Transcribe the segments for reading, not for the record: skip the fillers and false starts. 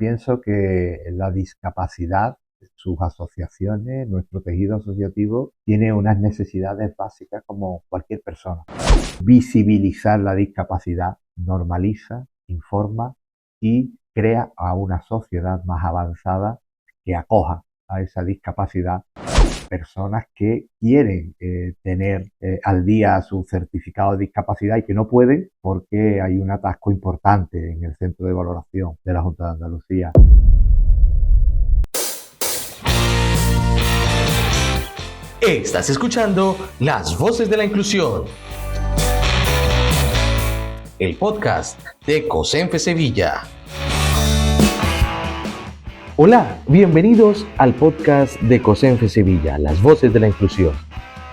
pienso que la discapacidad, sus asociaciones, nuestro tejido asociativo, tiene unas necesidades básicas como cualquier persona. Visibilizar la discapacidad normaliza, informa y crea a una sociedad más avanzada que acoja a esa discapacidad personas que quieren tener al día su certificado de discapacidad y que no pueden porque hay un atasco importante en el centro de valoración de la Junta de Andalucía. Estás escuchando Las Voces de la Inclusión, el podcast de COSENFE Sevilla. Hola, bienvenidos al podcast de COSENFE Sevilla, Las Voces de la Inclusión.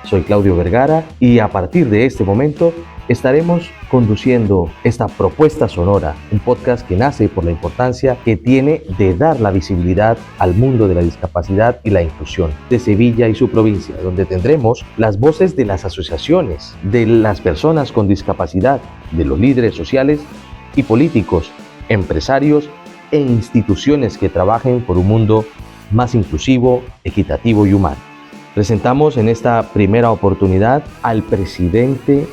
Soy Claudio Vergara y a partir de este momento estaremos conduciendo esta propuesta sonora, un podcast que nace por la importancia que tiene de dar la visibilidad al mundo de la discapacidad y la inclusión de Sevilla y su provincia, donde tendremos las voces de las asociaciones, de las personas con discapacidad, de los líderes sociales y políticos, empresarios e instituciones que trabajen por un mundo más inclusivo, equitativo y humano. Presentamos en esta primera oportunidad al presidente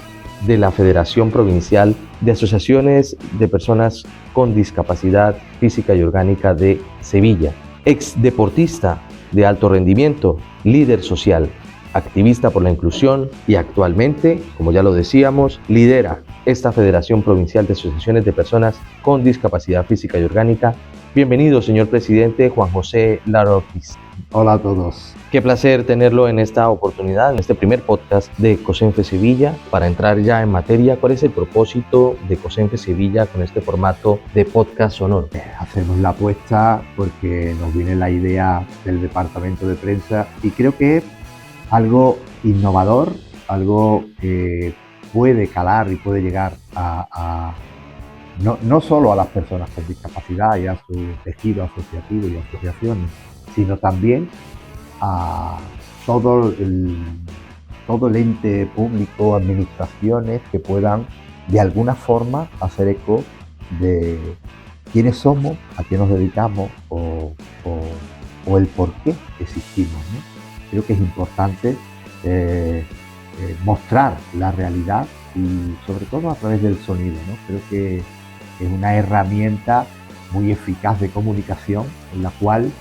de la Federación Provincial de Asociaciones de Personas con Discapacidad Física y Orgánica de Sevilla, ex deportista de alto rendimiento, líder social, activista por la inclusión y actualmente, como ya lo decíamos, lidera esta Federación Provincial de Asociaciones de Personas con Discapacidad Física y Orgánica. Bienvenido, señor presidente Juan José Lara Ortiz. Hola a todos. Qué placer tenerlo en esta oportunidad, en este primer podcast de COSENFE Sevilla. Para entrar ya en materia, ¿cuál es el propósito de COSENFE Sevilla con este formato de podcast sonoro? Hacemos la apuesta porque nos viene la idea del departamento de prensa y creo que es algo innovador, algo que puede calar y puede llegar no solo a las personas con discapacidad y a su tejido asociativo y asociaciones, sino también a todo el ente público, administraciones que puedan de alguna forma hacer eco de quiénes somos, a qué nos dedicamos o el por qué existimos, ¿no? Creo que es importante mostrar la realidad y sobre todo a través del sonido, ¿no? Creo que es una herramienta muy eficaz de comunicación en la cual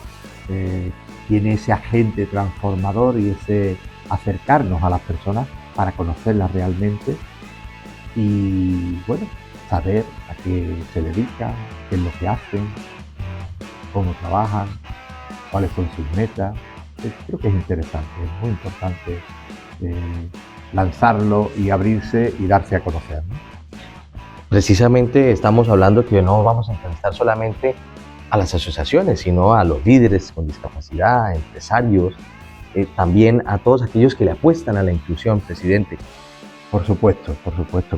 tiene ese agente transformador y ese acercarnos a las personas para conocerlas realmente y bueno, saber a qué se dedican, qué es lo que hacen, cómo trabajan, cuáles son sus metas. Creo que es interesante, es muy importante lanzarlo y abrirse y darse a conocer, ¿no? Precisamente estamos hablando que no vamos a entrevistar solamente a las asociaciones, sino a los líderes con discapacidad, empresarios, también a todos aquellos que le apuestan a la inclusión, presidente. Por supuesto,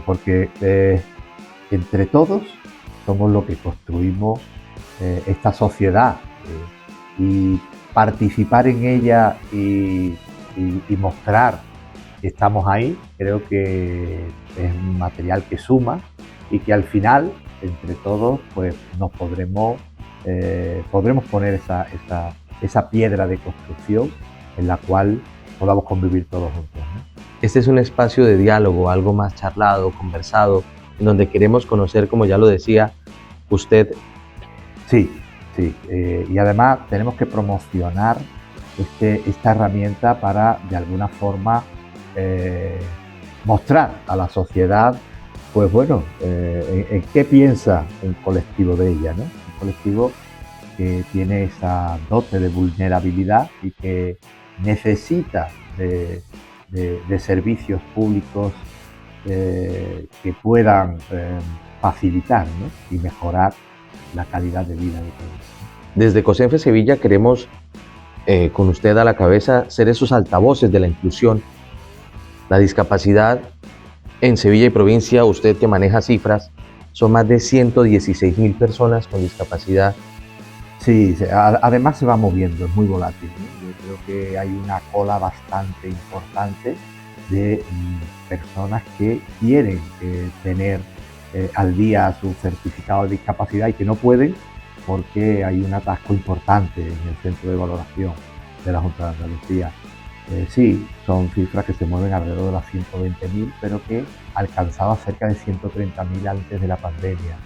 porque entre todos somos los que construimos esta sociedad y participar en ella y mostrar que estamos ahí, creo que es un material que suma y que al final, entre todos, pues nos podremos poner esa piedra de construcción en la cual podamos convivir todos juntos, ¿no? Este es un espacio de diálogo, algo más charlado, conversado, en donde queremos conocer, como ya lo decía usted. Sí, y además tenemos que promocionar esta herramienta para, de alguna forma, mostrar a la sociedad, pues bueno, en qué piensa el colectivo de ella, ¿no? Un colectivo que tiene esa dote de vulnerabilidad y que necesita de servicios públicos que puedan facilitar, ¿no? Y mejorar la calidad de vida de todos. Desde COSENFE Sevilla queremos, con usted a la cabeza, ser esos altavoces de la inclusión. La discapacidad en Sevilla y provincia, usted que maneja cifras, son más de 116,000 personas con discapacidad. Sí, además se va moviendo, es muy volátil, ¿no? Yo creo que hay una cola bastante importante de personas que quieren tener al día su certificado de discapacidad y que no pueden porque hay un atasco importante en el centro de valoración de la Junta de Andalucía. Sí, son cifras que se mueven alrededor de las 120.000, pero que alcanzaba cerca de 130.000 antes de la pandemia,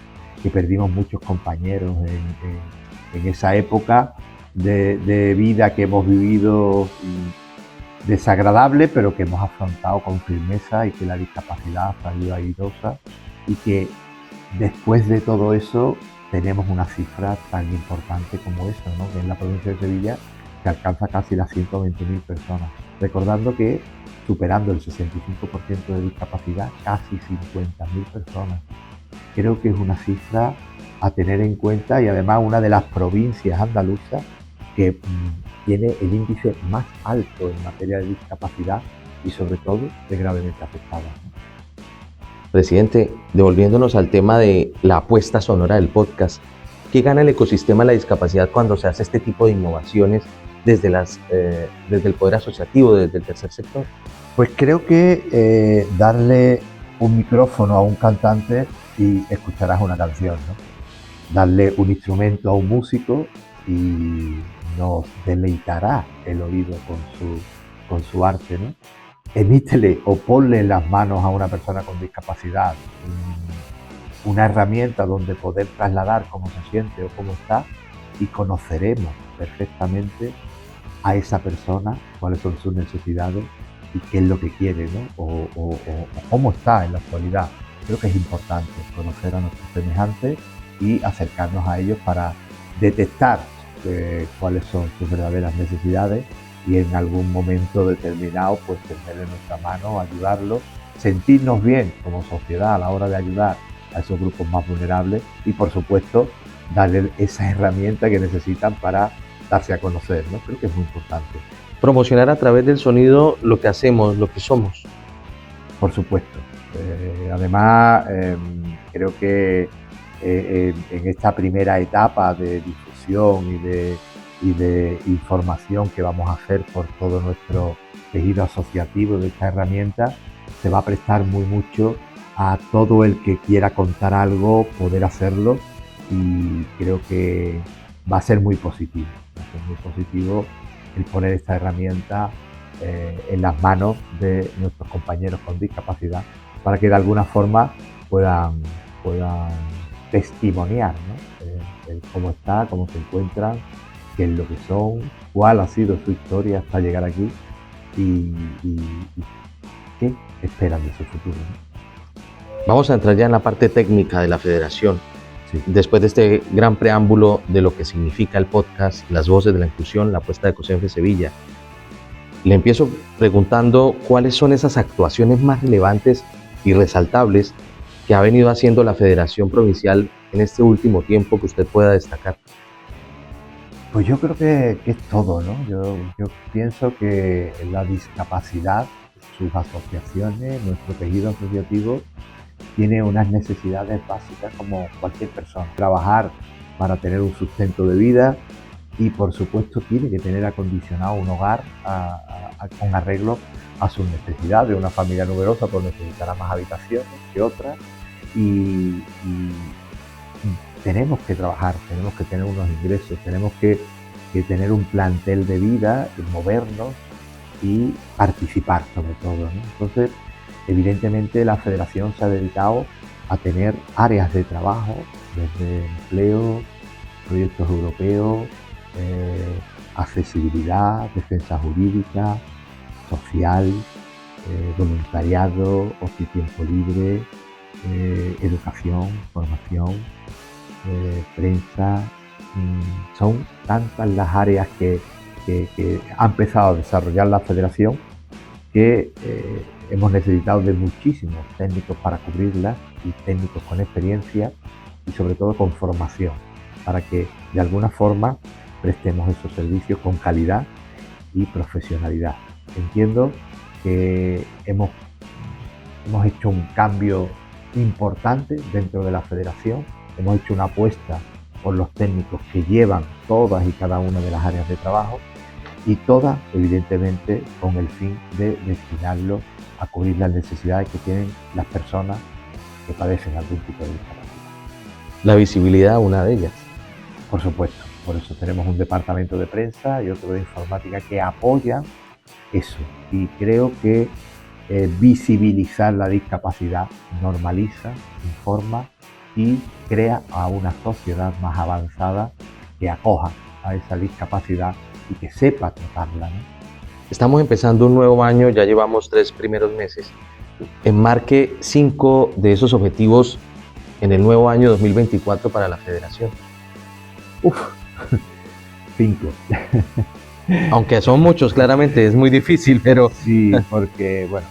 que perdimos muchos compañeros en esa época de vida que hemos vivido desagradable, pero que hemos afrontado con firmeza, y que la discapacidad ha salido airosa, y que después de todo eso tenemos una cifra tan importante como esa, ¿no? Que en la provincia de Sevilla que alcanza casi las 120.000 personas. Recordando que superando el 65% de discapacidad, casi 50.000 personas. Creo que es una cifra a tener en cuenta, y además una de las provincias andaluzas que tiene el índice más alto en materia de discapacidad y sobre todo de gravemente afectadas, ¿no? Presidente, devolviéndonos al tema de la apuesta sonora del podcast, ¿qué gana el ecosistema de la discapacidad cuando se hace este tipo de innovaciones desde el poder asociativo, desde el tercer sector? Pues creo que darle un micrófono a un cantante y escucharás una canción, ¿no? Darle un instrumento a un músico y nos deleitará el oído con su arte, ¿no? Emítele o ponle en las manos a una persona con discapacidad una herramienta donde poder trasladar cómo se siente o cómo está, y conoceremos perfectamente a esa persona, cuáles son sus necesidades y qué es lo que quiere, ¿no? O cómo está en la actualidad. Creo que es importante conocer a nuestros semejantes y acercarnos a ellos para detectar cuáles son sus verdaderas necesidades, y en algún momento determinado pues tenderle nuestra mano, ayudarlos, sentirnos bien como sociedad a la hora de ayudar a esos grupos más vulnerables, y por supuesto darle esa herramienta que necesitan para darse a conocer, ¿no? Creo que es muy importante. Promocionar a través del sonido lo que hacemos, lo que somos. Por supuesto. Además, creo que en esta primera etapa de difusión y de información que vamos a hacer por todo nuestro tejido asociativo de esta herramienta, se va a prestar mucho a todo el que quiera contar algo, poder hacerlo, y creo que va a ser muy positivo. Va a ser muy positivo el poner esta herramienta en las manos de nuestros compañeros con discapacidad, para que de alguna forma puedan testimoniar, ¿no? Cómo está, cómo se encuentran, qué es lo que son, cuál ha sido su historia hasta llegar aquí, y qué esperan de su futuro, ¿no? Vamos a entrar ya en la parte técnica de la federación. Sí. Después de este gran preámbulo de lo que significa el podcast, las voces de la inclusión, la apuesta de COSENFE Sevilla, le empiezo preguntando cuáles son esas actuaciones más relevantes y resaltables que ha venido haciendo la Federación Provincial en este último tiempo que usted pueda destacar. Pues yo creo que es todo, ¿no? Yo pienso que la discapacidad, sus asociaciones, nuestro tejido asociativo, tiene unas necesidades básicas como cualquier persona. Trabajar para tener un sustento de vida, y por supuesto tiene que tener acondicionado un hogar con arreglo a sus necesidades. Una familia numerosa pues necesitará más habitaciones que otras, y tenemos que trabajar, tenemos que tener unos ingresos, tenemos que tener un plantel de vida, movernos y participar sobre todo, ¿no? Entonces, evidentemente la Federación se ha dedicado a tener áreas de trabajo, desde empleo, proyectos europeos, accesibilidad, defensa jurídica, social, voluntariado, ocio y tiempo libre, educación, formación, prensa. Son tantas las áreas que ha empezado a desarrollar la Federación, que hemos necesitado de muchísimos técnicos para cubrirlas, y técnicos con experiencia y sobre todo con formación, para que de alguna forma prestemos esos servicios con calidad y profesionalidad. Entiendo que hemos hecho un cambio importante dentro de la Federación, hemos hecho una apuesta por los técnicos que llevan todas y cada una de las áreas de trabajo, y todas evidentemente con el fin de destinarlo a cubrir las necesidades que tienen las personas que padecen algún tipo de discapacidad. La visibilidad, una de ellas. Por supuesto, por eso tenemos un departamento de prensa y otro de informática que apoyan eso. Y creo que visibilizar la discapacidad normaliza, informa y crea a una sociedad más avanzada que acoja a esa discapacidad y que sepa tratarla, ¿no? Estamos empezando un nuevo año, ya llevamos 3 primeros meses. Enmarque 5 de esos objetivos en el nuevo año 2024 para la Federación. Uf, 5. Aunque son muchos, claramente es muy difícil, pero... Sí, porque bueno,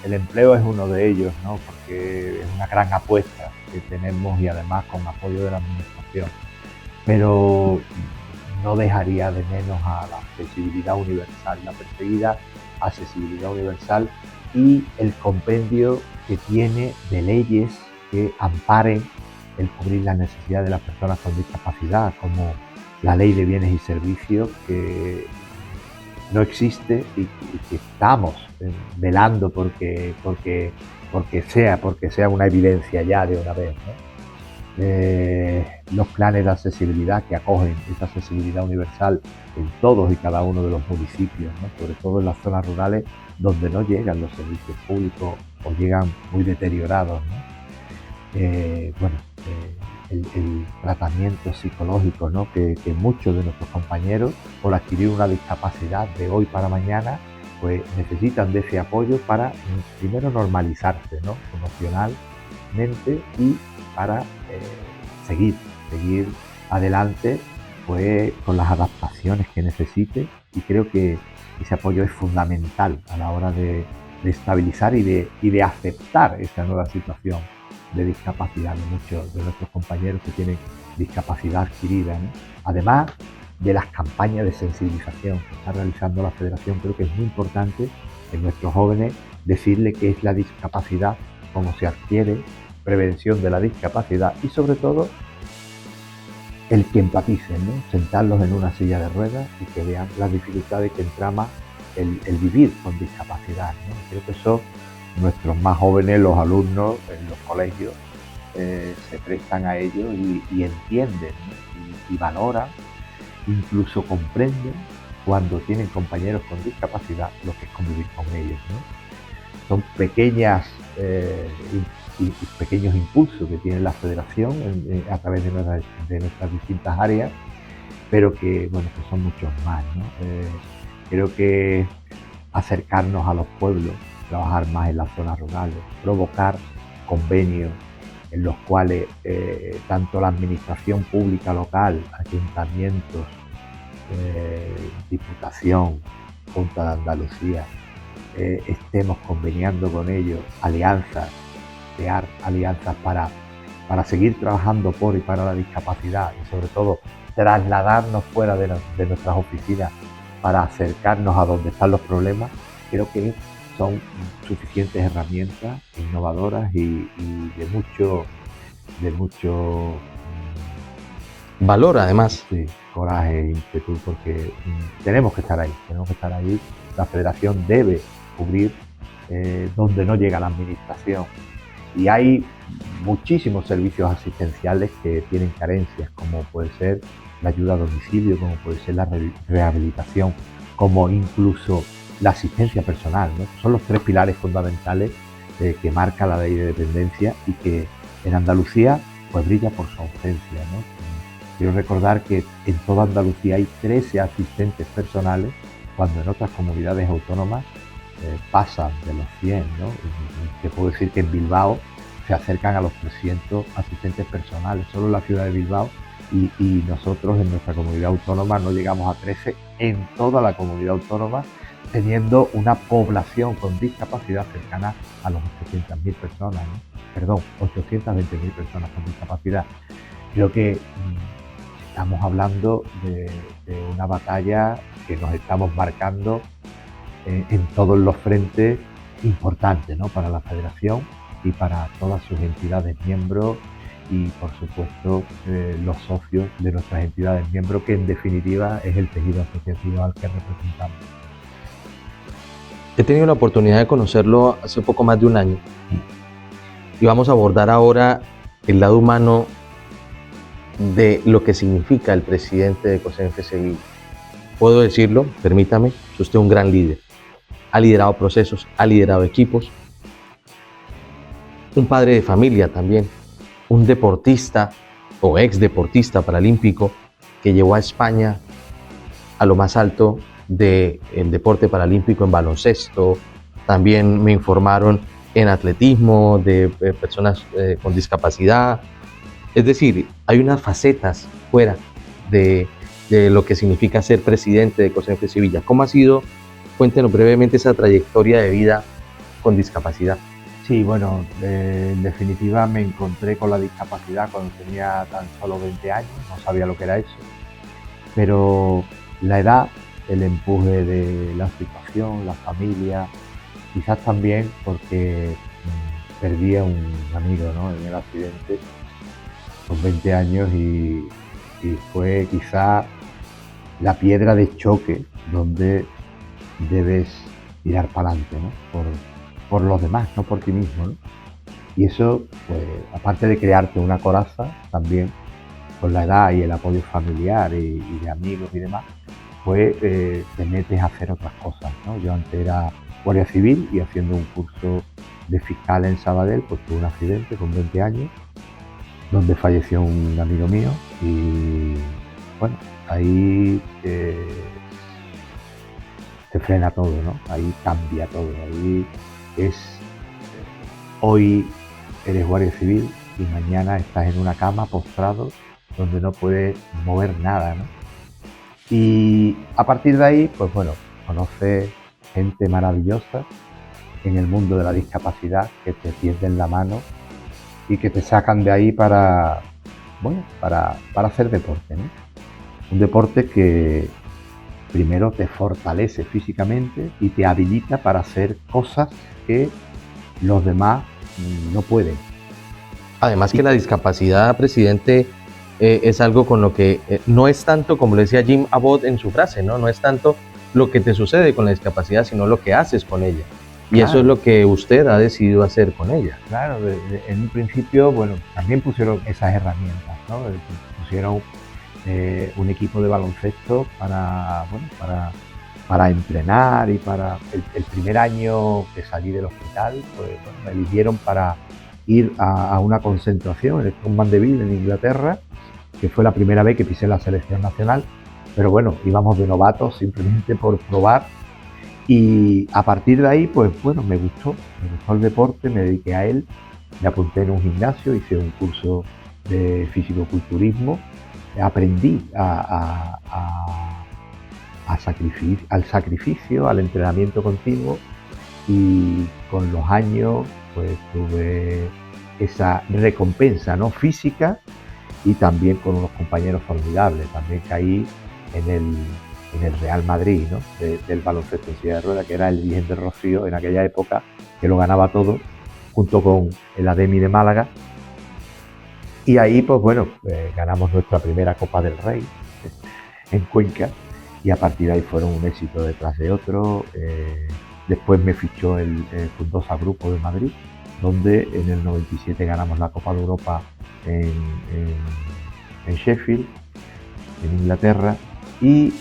el empleo es uno de ellos, ¿no? Porque es una gran apuesta que tenemos y además con apoyo de la administración. Pero no dejaría de menos a la accesibilidad universal, la perseguida accesibilidad universal y el compendio que tiene de leyes que amparen el cubrir las necesidades de las personas con discapacidad, como la Ley de Bienes y Servicios, que no existe y que estamos velando porque sea una evidencia ya de una vez, ¿no? Los planes de accesibilidad que acogen esa accesibilidad universal en todos y cada uno de los municipios, ¿no? Sobre todo en las zonas rurales donde no llegan los servicios públicos o llegan muy deteriorados, ¿no? El tratamiento psicológico, ¿no? que muchos de nuestros compañeros, por adquirir una discapacidad de hoy para mañana, pues necesitan de ese apoyo para primero normalizarse, ¿no? Emocionalmente y para seguir adelante, pues con las adaptaciones que necesite, y creo que ese apoyo es fundamental a la hora de estabilizar y de aceptar esta nueva situación de discapacidad de muchos de nuestros compañeros que tienen discapacidad adquirida, ¿no? Además de las campañas de sensibilización que está realizando la Federación, creo que es muy importante en nuestros jóvenes decirle qué es la discapacidad, cómo se adquiere, prevención de la discapacidad y sobre todo el que empaticen, ¿no? Sentarlos en una silla de ruedas y que vean las dificultades que entrama el vivir con discapacidad, ¿no? Creo que eso nuestros más jóvenes, los alumnos en los colegios, se prestan a ello y entienden, ¿no? y valoran, incluso comprenden cuando tienen compañeros con discapacidad lo que es convivir con ellos, ¿no? Son pequeños impulsos que tiene la Federación a través de nuestras distintas áreas, pero que son muchos más, ¿no? Creo que acercarnos a los pueblos, trabajar más en las zonas rurales, provocar convenios en los cuales tanto la administración pública local, ayuntamientos, Diputación, Junta de Andalucía, estemos conveniando con ellos alianzas, crear alianzas para seguir trabajando por y para la discapacidad y sobre todo trasladarnos fuera de nuestras oficinas para acercarnos a donde están los problemas. Creo que son suficientes herramientas innovadoras y de mucho valor, además. Sí, coraje e ímpetu, porque tenemos que estar ahí. La Federación debe cubrir donde no llega la administración. Y hay muchísimos servicios asistenciales que tienen carencias, como puede ser la ayuda a domicilio, como puede ser la rehabilitación, como incluso la asistencia personal, ¿no? Son los 3 pilares fundamentales que marca la ley de dependencia y que en Andalucía pues brilla por su ausencia, ¿no? Quiero recordar que en toda Andalucía hay 13 asistentes personales, cuando en otras comunidades autónomas pasan de los 100, ¿no? Te puedo decir que en Bilbao se acercan a los 300 asistentes personales, solo en la ciudad de Bilbao, y nosotros en nuestra comunidad autónoma no llegamos a 13 en toda la comunidad autónoma, teniendo una población con discapacidad cercana a los 800.000 personas, ¿no? Perdón, 820.000 personas con discapacidad. Creo que estamos hablando de una batalla que nos estamos marcando en todos los frentes importantes, ¿no? Para la Federación y para todas sus entidades miembros y, por supuesto, los socios de nuestras entidades miembros, que en definitiva es el tejido asociativo al que representamos. He tenido la oportunidad de conocerlo hace poco más de un año y vamos a abordar ahora el lado humano de lo que significa el presidente de COSENFE Sevilla. Puedo decirlo, permítame, es usted un gran líder. Ha liderado procesos, ha liderado equipos, un padre de familia también, un deportista o ex deportista paralímpico que llevó a España a lo más alto del deporte paralímpico en baloncesto. También me informaron en atletismo de personas con discapacidad. Es decir, hay unas facetas fuera de lo que significa ser presidente de COSENFE Sevilla. ¿Cómo ha sido? Cuéntenos brevemente esa trayectoria de vida con discapacidad. Sí, bueno, en definitiva me encontré con la discapacidad cuando tenía tan solo 20 años, no sabía lo que era eso, pero la edad, el empuje de la situación, la familia, quizás también porque perdí a un amigo, ¿no?, en el accidente con 20 años y fue quizá la piedra de choque donde debes tirar para adelante, ¿no?, por los demás, no por ti mismo, ¿no? Y eso, pues, aparte de crearte una coraza, también con la edad y el apoyo familiar y de amigos y demás, pues te metes a hacer otras cosas, ¿no? Yo antes era guardia civil y haciendo un curso de fiscal en Sabadell, pues tuve un accidente con 20 años, donde falleció un amigo mío y bueno, ahí se frena todo, ¿no? Ahí cambia todo, ahí es, hoy eres guardia civil y mañana estás en una cama postrado donde no puedes mover nada, ¿no? Y a partir de ahí, pues bueno, conoces gente maravillosa en el mundo de la discapacidad que te tienden la mano y que te sacan de ahí para, bueno, para hacer deporte, ¿no? Un deporte que primero te fortalece físicamente y te habilita para hacer cosas que los demás no pueden. Además que la discapacidad, presidente, es algo con lo que no es tanto, como le decía Jim Abbott en su frase, ¿no? No es tanto lo que te sucede con la discapacidad, sino lo que haces con ella. Y claro, eso es lo que usted ha decidido hacer con ella. Claro, en un principio, bueno, también pusieron esas herramientas, ¿no? Pusieron un equipo de baloncesto para, bueno, para entrenar y para el primer año que salí del hospital, pues bueno, me eligieron para ir a una concentración en Stone Mandeville, en Inglaterra, que fue la primera vez que pisé la selección nacional, pero bueno, íbamos de novatos simplemente por probar. Y a partir de ahí, pues bueno, me gustó el deporte, me dediqué a él, me apunté en un gimnasio, hice un curso de fisicoculturismo, aprendí al sacrificio, al entrenamiento continuo y con los años pues tuve esa recompensa, ¿no?, física y también con unos compañeros formidables. También caí en el Real Madrid, ¿no?, del baloncesto en silla de ruedas, que era el Virgen del Rocío en aquella época, que lo ganaba todo, junto con el Ademi de Málaga. Y ahí, pues bueno, ganamos nuestra primera Copa del Rey en Cuenca y a partir de ahí fueron un éxito detrás de otro. Después me fichó el Fundosa Grupo de Madrid, donde en el 97 ganamos la Copa de Europa en Sheffield, en Inglaterra, y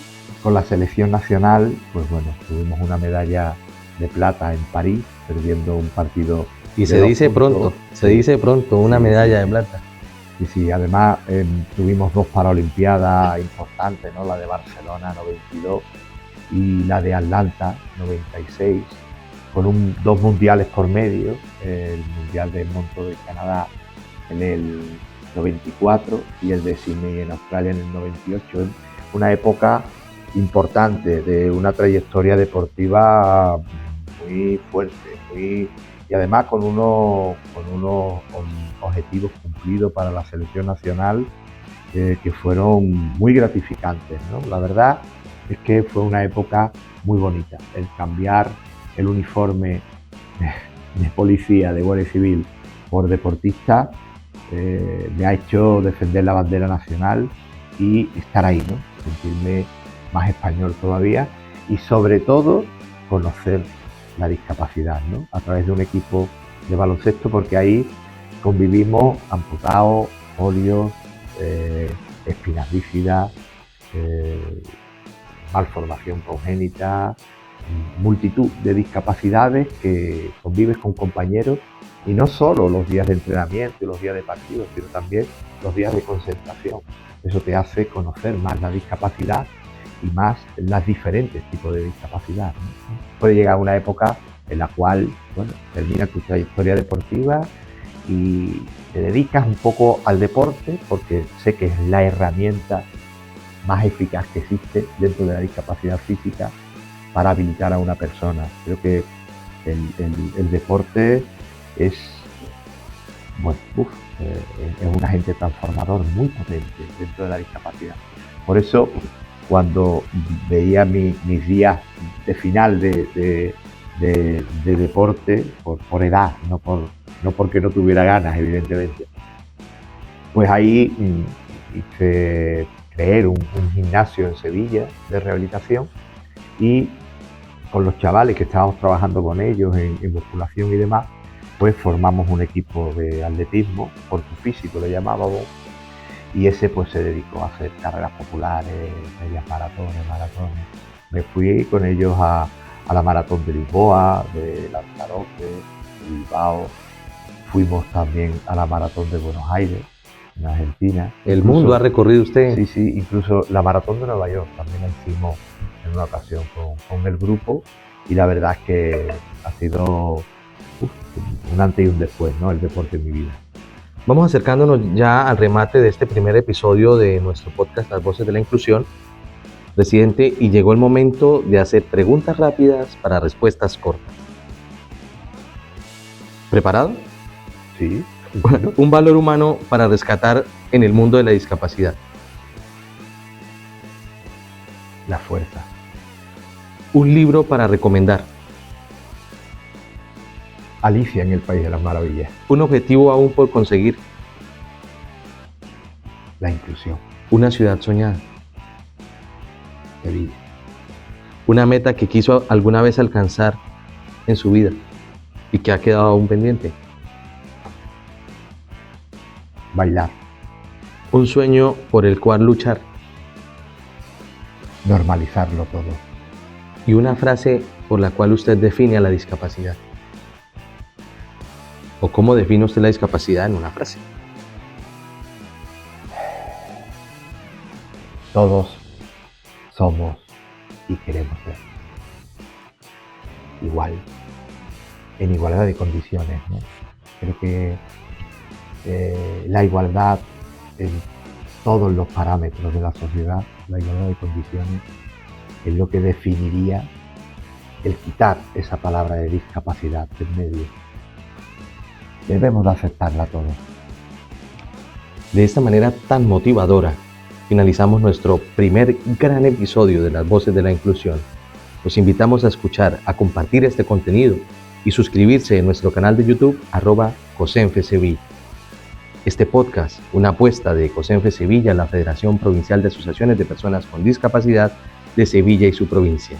con la selección nacional, pues bueno, tuvimos una medalla de plata en París, perdiendo un partido. Y se dice pronto, una medalla de plata. Y sí, además tuvimos dos paraolimpiadas importantes, ¿no?, la de Barcelona 92 y la de Atlanta 96, con dos mundiales por medio, el mundial de Edmonton de Canadá en el 94 y el de Sydney en Australia en el 98. Una época importante de una trayectoria deportiva muy fuerte, y además con unos objetivos cumplidos para la selección nacional que fueron muy gratificantes, ¿no? La verdad es que fue una época muy bonita. El cambiar el uniforme de policía, de guardia civil, por deportista me ha hecho defender la bandera nacional y estar ahí, ¿no?, sentirme más español todavía y sobre todo conocer la discapacidad, ¿no?, a través de un equipo de baloncesto, porque ahí convivimos amputados, polios, espinas bífidas, malformación congénita, multitud de discapacidades que convives con compañeros, y no solo los días de entrenamiento y los días de partido, sino también los días de concentración. Eso te hace conocer más la discapacidad y más los diferentes tipos de discapacidad, ¿no? Puede llegar una época en la cual, bueno, termina tu trayectoria deportiva y te dedicas un poco al deporte, porque sé que es la herramienta más eficaz que existe dentro de la discapacidad física para habilitar a una persona. Creo que el deporte es, bueno, es un agente transformador muy potente dentro de la discapacidad. Por eso, cuando veía mis días de final de deporte, por edad, no porque no tuviera ganas, evidentemente, pues ahí hice crear un gimnasio en Sevilla de rehabilitación, y con los chavales que estábamos trabajando con ellos en musculación y demás, pues formamos un equipo de atletismo, por tu físico le llamábamos, y ese pues se dedicó a hacer carreras populares, medias maratones. Me fui con ellos a la maratón de Lisboa, de Lanzarote, de Bilbao. Fuimos también a la maratón de Buenos Aires, en Argentina. ¿El mundo ha recorrido usted? Sí, incluso la maratón de Nueva York también la hicimos en una ocasión con el grupo, y la verdad es que ha sido un antes y un después, ¿no?, el deporte en mi vida. Vamos acercándonos ya al remate de este primer episodio de nuestro podcast Las Voces de la Inclusión, presidente, y llegó el momento de hacer preguntas rápidas para respuestas cortas. ¿Preparado? Sí. Un valor humano para rescatar en el mundo de la discapacidad. La fuerza. Un libro para recomendar. Alicia en el País de las Maravillas. Un objetivo aún por conseguir. La inclusión. Una ciudad soñada. Sevilla. Una meta que quiso alguna vez alcanzar en su vida y que ha quedado aún pendiente. Bailar. Un sueño por el cual luchar. Normalizarlo todo. Y una frase por la cual usted define a la discapacidad. ¿O cómo define usted la discapacidad en una frase? Todos somos y queremos ser igual, en igualdad de condiciones, ¿no? Creo que la igualdad en todos los parámetros de la sociedad, la igualdad de condiciones, es lo que definiría el quitar esa palabra de discapacidad del medio. Debemos de aceptarla todos. De esta manera tan motivadora, finalizamos nuestro primer gran episodio de Las Voces de la Inclusión. Los invitamos a escuchar, a compartir este contenido y suscribirse en nuestro canal de YouTube @COSENFE-Sevilla. Este podcast, una apuesta de COSENFE Sevilla, la Federación Provincial de Asociaciones de Personas con Discapacidad de Sevilla y su provincia.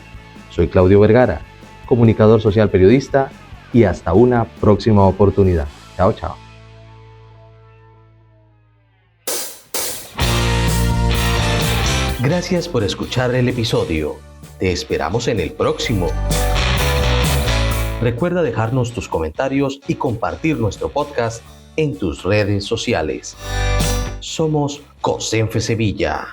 Soy Claudio Vergara, comunicador social periodista, y hasta una próxima oportunidad. Chao, chao. Gracias por escuchar el episodio. Te esperamos en el próximo. Recuerda dejarnos tus comentarios y compartir nuestro podcast en tus redes sociales. Somos COSENFE Sevilla.